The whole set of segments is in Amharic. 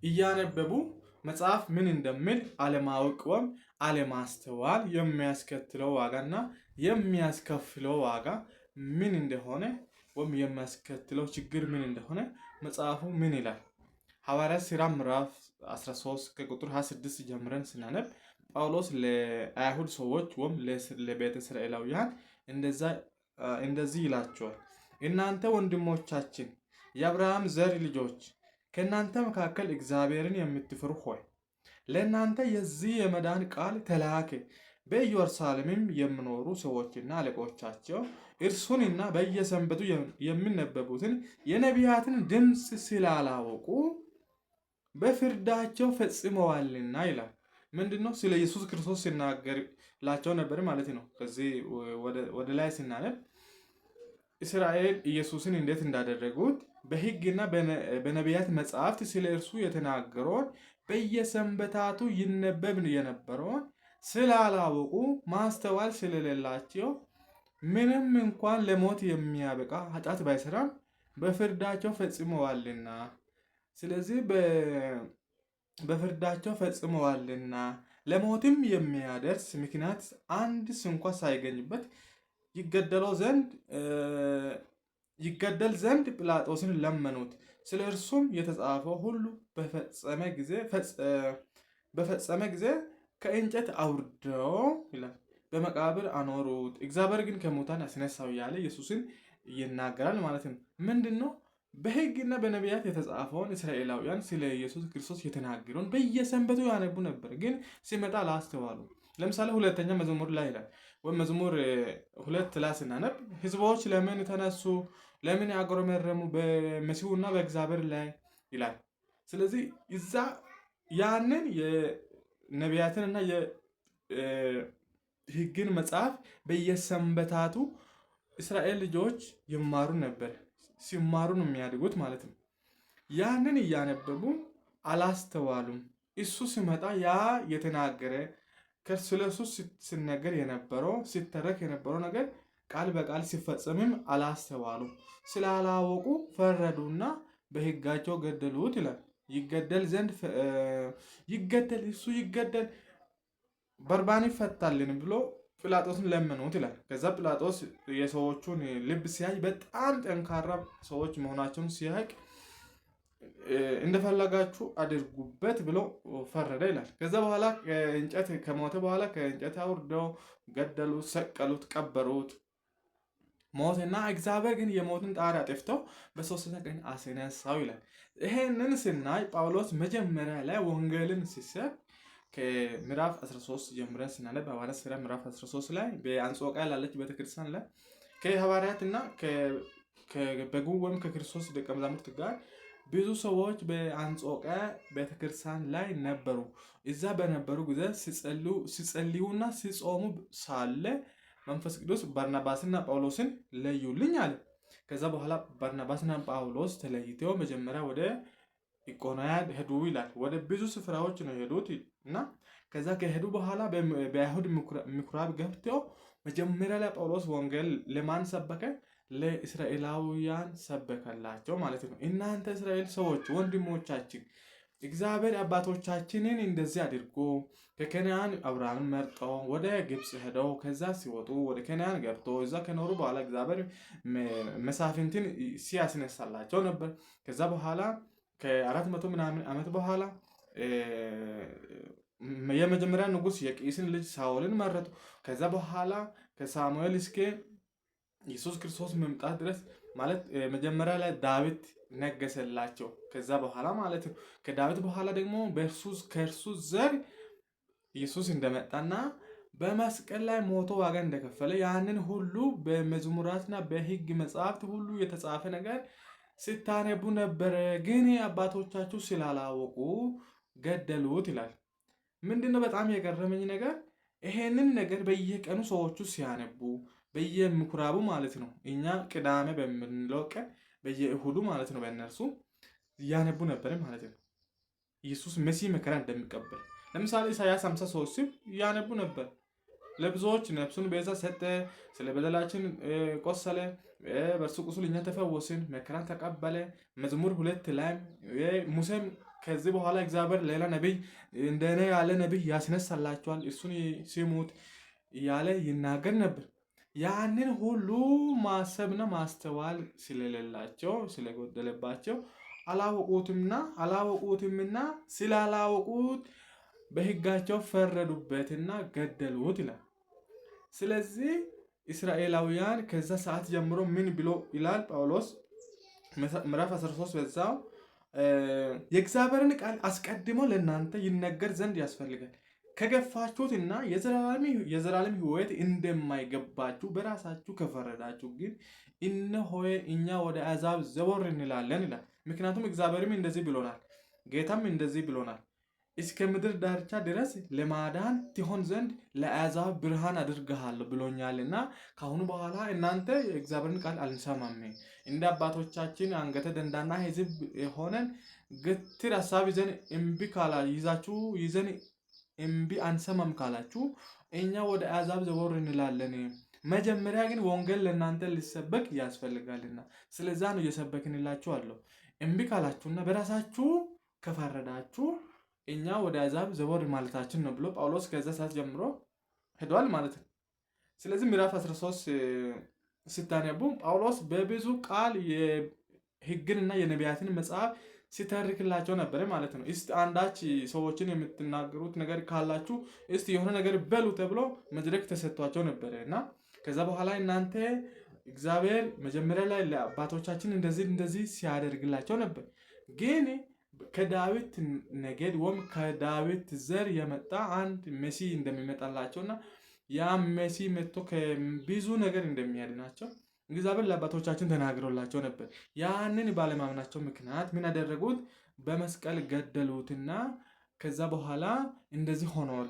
እያነበቡ መጽሐፍ ምን እንደሚል አለማወቅ ወይም አለማስተዋል የሚያስከትለው ዋጋና የሚያስከፍለው ዋጋ ምን እንደሆነ ወይም የሚያስከትለው ችግር ምን እንደሆነ መጽሐፉ ምን ይላል? ሐዋርያት ሥራ ምዕራፍ 13 ከቁጥር 26 ጀምረን ስናነብ ጳውሎስ ለአይሁድ ሰዎች ወይም ለቤተ እስራኤላውያን እንደዚህ ይላቸዋል። እናንተ ወንድሞቻችን የአብርሃም ዘር ልጆች ከእናንተ መካከል እግዚአብሔርን የምትፈሩ ሆይ ለእናንተ የዚህ የመዳን ቃል ተላከ። በኢየሩሳሌምም የሚኖሩ ሰዎችና አለቆቻቸው እርሱንና በየሰንበቱ የሚነበቡትን የነቢያትን ድምፅ ስላላወቁ በፍርዳቸው ፈጽመዋልና ይላል። ምንድነው? ስለ ኢየሱስ ክርስቶስ ሲናገርላቸው ነበር ማለት ነው። ከዚህ ወደ ላይ ስናነብ እስራኤል ኢየሱስን እንዴት እንዳደረጉት በሕግና በነቢያት መጽሐፍት ስለ እርሱ የተናገረውን በየሰንበታቱ ይነበብ የነበረውን ስላላወቁ ማስተዋል ስለሌላቸው ምንም እንኳን ለሞት የሚያበቃ ኃጢአት ባይሰራም በፍርዳቸው ፈጽመዋልና። ስለዚህ በፍርዳቸው ፈጽመዋልና ለሞትም የሚያደርስ ምክንያት አንድስ እንኳ ሳይገኝበት ይገደል ዘንድ ጲላጦስን ለመኑት። ስለ እርሱም የተጻፈው ሁሉ በፈጸመ ጊዜ ከእንጨት አውርደው ይላል በመቃብር አኖሩት። እግዚአብሔር ግን ከሙታን አስነሳው እያለ ኢየሱስን ይናገራል ማለት ነው። ምንድን ነው? በሕግና በነቢያት የተጻፈውን እስራኤላውያን ስለ ኢየሱስ ክርስቶስ የተናገረውን በየሰንበቱ ያነቡ ነበር፣ ግን ሲመጣ አላስተዋሉ። ለምሳሌ ሁለተኛ መዝሙር ላይ ይላል ወይም መዝሙር 2 ላይ ስናነብ ሕዝቦች ለምን ተነሱ? ለምን ያጉረመረሙ በመሲሁና በእግዚአብሔር ላይ ይላል። ስለዚህ እዛ ያንን የነቢያትንና የሕግን መጽሐፍ በየሰንበታቱ እስራኤል ልጆች ይማሩ ነበር። ሲማሩ ነው የሚያድጉት ማለት ነው። ያንን እያነበቡ አላስተዋሉም። እሱ ሲመጣ ያ የተናገረ ስለ እሱ ሲነገር የነበረው ሲተረክ የነበረው ነገር ቃል በቃል ሲፈጸምም አላስተዋሉም። ስላላወቁ ፈረዱና በሕጋቸው ገደሉት ይላል። ይገደል ዘንድ እሱ ይገደል በርባን ይፈታልን ብሎ ጲላጦስን ለመኑት ይላል። ከዛ ጲላጦስ የሰዎቹን ልብ ሲያይ በጣም ጠንካራ ሰዎች መሆናቸውን ሲያውቅ እንደፈለጋችሁ አድርጉበት ብሎ ፈረደ ይላል። ከዛ በኋላ ከሞተ በኋላ ከእንጨት አውርደው ገደሉት፣ ሰቀሉት፣ ቀበሩት። ሞትና እግዚአብሔር ግን የሞትን ጣር አጥፍተው በሦስተኛው ቀን አስነሳው ይላል። ይሄንን ስናይ ጳውሎስ መጀመሪያ ላይ ወንጌልን ሲሰብክ ከምዕራፍ 13 ጀምረን ስናነብ ሐዋርያት ሥራ ምዕራፍ 13 ላይ በአንጾኪያ ላለች ቤተክርስቲያን ላይ ከሐዋርያትና ከበጉ ወይም ከክርስቶስ ደቀ መዛሙርት ጋር ብዙ ሰዎች በአንጾኪያ ቤተክርስቲያን ላይ ነበሩ። እዛ በነበሩ ጊዜ ሲጸልዩና ሲጾሙ ሳለ መንፈስ ቅዱስ ባርናባስና ጳውሎስን ለዩልኝ አለ። ከዛ በኋላ ባርናባስና ጳውሎስ ተለይተው መጀመሪያ ወደ ኢቆንዮን ሄዱ ይላል። ወደ ብዙ ስፍራዎች ነው የሄዱት እና ከዛ ከሄዱ በኋላ በአይሁድ ምኩራብ ገብተው መጀመሪያ ላይ ጳውሎስ ወንጌል ለማን ሰበከ? ለእስራኤላውያን ሰበከላቸው ማለት ነው። እናንተ እስራኤል ሰዎች ወንድሞቻችን እግዚአብሔር አባቶቻችንን እንደዚህ አድርጎ ከከነዓን አብርሃምን መርጦ ወደ ግብፅ ሄደው ከዛ ሲወጡ ወደ ከነዓን ገብቶ እዛ ከኖሩ በኋላ እግዚአብሔር መሳፍንትን ሲያስነሳላቸው ነበር። ከዛ በኋላ ከ400 ምናምን ዓመት በኋላ የመጀመሪያ ንጉሥ የቂስን ልጅ ሳኦልን መረጡ። ከዛ በኋላ ከሳሙኤል እስከ ኢየሱስ ክርስቶስ መምጣት ድረስ ማለት መጀመሪያ ላይ ዳዊት ነገሰላቸው። ከዛ በኋላ ማለት ነው ከዳዊት በኋላ ደግሞ ከእርሱ ዘር ኢየሱስ እንደመጣና በመስቀል ላይ ሞቶ ዋጋ እንደከፈለ ያንን ሁሉ በመዝሙራትና በሕግ መጽሐፍት ሁሉ የተጻፈ ነገር ስታነቡ ነበረ፣ ግን አባቶቻችሁ ስላላወቁ ገደሉት ይላል። ምንድነው በጣም የገረመኝ ነገር ይሄንን ነገር በየቀኑ ሰዎቹ ሲያነቡ በየምኩራቡ ማለት ነው። እኛ ቅዳሜ በምንለው ቀን በየእሁዱ ማለት ነው በእነርሱ እያነቡ ነበር ማለት ነው። ኢየሱስ መሲህ መከራ እንደሚቀበል ለምሳሌ ኢሳያስ 53 እያነቡ ነበር። ለብዙዎች ነፍሱን ቤዛ ሰጠ፣ ስለ በደላችን ቆሰለ፣ በእርሱ ቁስል እኛ ተፈወስን፣ መከራን ተቀበለ። መዝሙር 2 ላይ ሙሴም ከዚህ በኋላ እግዚአብሔር ሌላ ነቢይ እንደኔ ያለ ነቢይ ያስነሳላቸዋል፣ እሱን ሲሙት እያለ ይናገር ነበር። ያንን ሁሉ ማሰብና ማስተዋል ስለሌላቸው ስለጎደለባቸው አላወቁትምና ስላላወቁት በሕጋቸው ፈረዱበትና ገደሉት ይላል። ስለዚህ እስራኤላውያን ከዛ ሰዓት ጀምሮ ምን ብሎ ይላል ጳውሎስ ምዕራፍ 13 በዛው የእግዚአብሔርን ቃል አስቀድሞ ለእናንተ ይነገር ዘንድ ያስፈልጋል። ከገፋችሁትና የዘላለም ሕይወት እንደማይገባችሁ በራሳችሁ ከፈረዳችሁ ግን እነሆ እኛ ወደ አሕዛብ ዘወር እንላለን ይላል። ምክንያቱም እግዚአብሔርም እንደዚህ ብሎናል፣ ጌታም እንደዚህ ብሎናል፣ እስከ ምድር ዳርቻ ድረስ ለማዳን ትሆን ዘንድ ለአሕዛብ ብርሃን አድርግሃለሁ ብሎኛልና ከአሁኑ በኋላ እናንተ የእግዚአብሔርን ቃል አልሰማም፣ እንደ አባቶቻችን አንገተ ደንዳና ሕዝብ ሆነን ግትር ሀሳብ ይዘን እምቢ ይዘን እምቢ አንሰማም ካላችሁ እኛ ወደ አሕዛብ ዘወር እንላለን። መጀመሪያ ግን ወንጌል ለእናንተ ሊሰበክ ያስፈልጋልና ስለዛ ነው እየሰበክንላችሁ አለው። እምቢ ካላችሁና በራሳችሁ ከፈረዳችሁ እኛ ወደ አሕዛብ ዘወር ማለታችን ነው ብሎ ጳውሎስ ከዛ ሰዓት ጀምሮ ሄዷል ማለት ነው። ስለዚህ ምዕራፍ 13 ስታነቡ ጳውሎስ በብዙ ቃል የሕግንና የነቢያትን መጽሐፍ ሲተርክላቸው ነበረ ማለት ነው። እስቲ አንዳች ሰዎችን የምትናገሩት ነገር ካላችሁ እስቲ የሆነ ነገር በሉ ተብሎ መድረክ ተሰጥቷቸው ነበረ እና ከዛ በኋላ እናንተ እግዚአብሔር መጀመሪያ ላይ ለአባቶቻችን እንደዚህ ሲያደርግላቸው ነበር፣ ግን ከዳዊት ነገድ ወይም ከዳዊት ዘር የመጣ አንድ መሲ እንደሚመጣላቸውና ያ መሲ መጥቶ ከብዙ ነገር እንደሚያድናቸው እግዚአብሔር ለአባቶቻችን ተናግሮላቸው ነበር። ያንን ባለማመናቸው ምክንያት ምን ያደረጉት? በመስቀል ገደሉትና ከዛ በኋላ እንደዚህ ሆነዋል።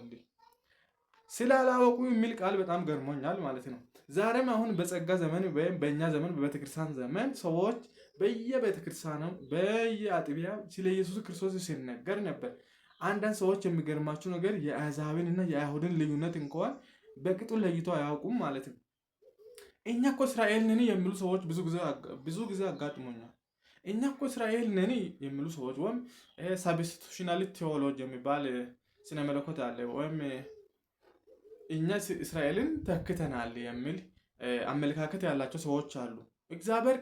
ስላላወቁ የሚል ቃል በጣም ገርሞኛል ማለት ነው። ዛሬም አሁን በጸጋ ዘመን ወይም በእኛ ዘመን በቤተክርስቲያን ዘመን ሰዎች በየቤተክርስቲያኑ በየአጥቢያ ስለ ኢየሱስ ክርስቶስ ሲነገር ነበር። አንዳንድ ሰዎች የሚገርማቸው ነገር የአሕዛብን እና የአይሁድን ልዩነት እንኳን በቅጡ ለይቶ አያውቁም ማለት ነው። እኛ እኮ እስራኤል ነን የሚሉ ሰዎች ብዙ ጊዜ አጋጥሞኛል። እኛ እኮ እስራኤል ነን የሚሉ ሰዎች ወይም ሳብስቲቱሽናል ቴዎሎጂ የሚባል ስነ መለኮት አለ፣ ወይም እኛ እስራኤልን ተክተናል የሚል አመለካከት ያላቸው ሰዎች አሉ። የእግዚአብሔር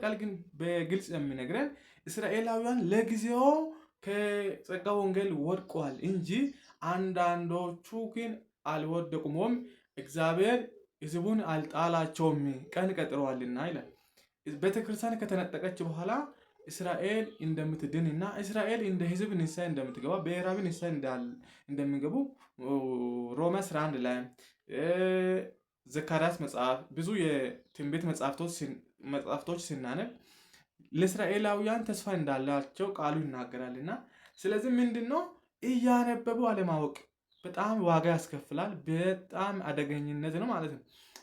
ቃል ግን በግልጽ የሚነግረን እስራኤላውያን ለጊዜው ከጸጋ ወንጌል ወድቀዋል እንጂ አንዳንዶቹ ግን አልወደቁም፣ ወይም እግዚአብሔር ሕዝቡን አልጣላቸውም፣ ቀን ቀጥረዋልና ይላል። ቤተክርስቲያን ከተነጠቀች በኋላ እስራኤል እንደምትድንና እስራኤል እንደ ሕዝብ ንስሐ እንደምትገባ ብሔራዊ ንስሐ እንደሚገቡ ሮሜ 11 ላይ ዘካርያስ መጽሐፍ ብዙ የትንቢት መጽሐፍቶች ስናነብ ለእስራኤላውያን ተስፋ እንዳላቸው ቃሉ ይናገራልና፣ ስለዚህ ምንድነው እያነበቡ አለማወቅ በጣም ዋጋ ያስከፍላል። በጣም አደገኝነት ነው ማለት ነው።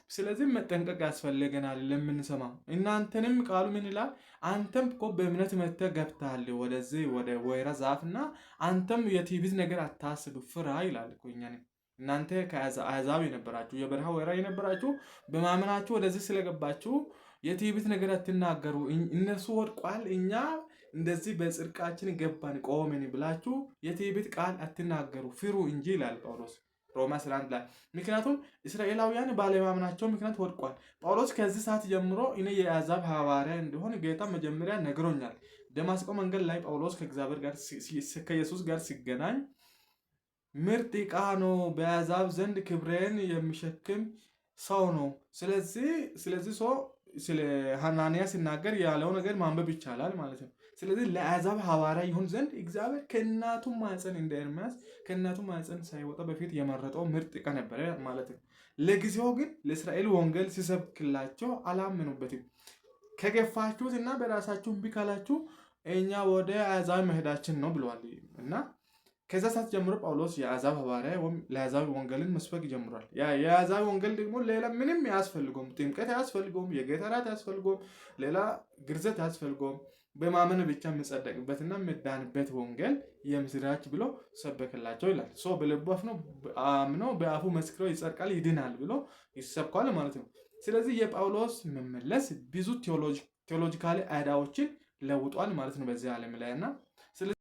ስለዚህ መጠንቀቅ ያስፈልገናል ለምንሰማው። እናንተንም ቃሉ ምን ይላል? አንተም እኮ በእምነት መጥተህ ገብተሃል ወደዚህ ወደ ወይራ ዛፍና አንተም የትዕቢት ነገር አታስብ ፍራ ይላል እኮ እኛን። እናንተ ከአሕዛብ የነበራችሁ የበረሃ ወይራ የነበራችሁ በማመናችሁ ወደዚህ ስለገባችሁ የትዕቢት ነገር አትናገሩ። እነሱ ወድቋል፣ እኛ እንደዚህ በጽድቃችን ገባን ቆመን ብላችሁ የትዕቢት ቃል አትናገሩ ፍሩ እንጂ ይላል ጳውሎስ ሮማ 11 ላይ። ምክንያቱም እስራኤላውያን ባለማመናቸው ምክንያት ወድቋል። ጳውሎስ ከዚህ ሰዓት ጀምሮ እኔ የአሕዛብ ሐዋርያ እንደሆነ ጌታ መጀመሪያ ነግሮኛል። ደማስቆ መንገድ ላይ ጳውሎስ ከኢየሱስ ጋር ሲገናኝ ምርጥ ዕቃ ነው፣ በአሕዛብ ዘንድ ክብሬን የሚሸክም ሰው ነው። ስለዚህ ሰው ስለ ሐናንያ ሲናገር ያለው ነገር ማንበብ ይቻላል ማለት ነው። ስለዚህ ለአሕዛብ ሐዋርያ ይሁን ዘንድ እግዚአብሔር ከእናቱ ማኅፀን እንደ ኤርምያስ ከእናቱ ማኅፀን ሳይወጣ በፊት የመረጠው ምርጥ ዕቃ ነበረ ማለት ነው። ለጊዜው ግን ለእስራኤል ወንጌል ሲሰብክላቸው አላመኑበትም። ከገፋችሁት እና በራሳችሁ እምቢ ካላችሁ እኛ ወደ አሕዛብ መሄዳችን ነው ብለዋል እና ከዛ ሰዓት ጀምሮ ጳውሎስ የአሕዛብ ሐዋርያ ወይም ለአሕዛብ ወንጌልን መስበክ ጀምሯል። የአሕዛብ ወንጌል ደግሞ ሌላ ምንም አያስፈልገውም። ጥምቀት አያስፈልገውም፣ የጌታ እራት አያስፈልገውም፣ ሌላ ግርዘት አያስፈልገውም። በማመን ብቻ የምጸደቅበትና የምዳንበት ወንጌል የምስራች ብሎ ሰበክላቸው ይላል። ሰው በልቡ አምኖ በአፉ መስክሮ ይጸድቃል ይድናል ብሎ ይሰብኳል ማለት ነው። ስለዚህ የጳውሎስ መመለስ ብዙ ቴዎሎጂካሊ አይዳዎችን ለውጧል ማለት ነው በዚህ ዓለም ላይ እና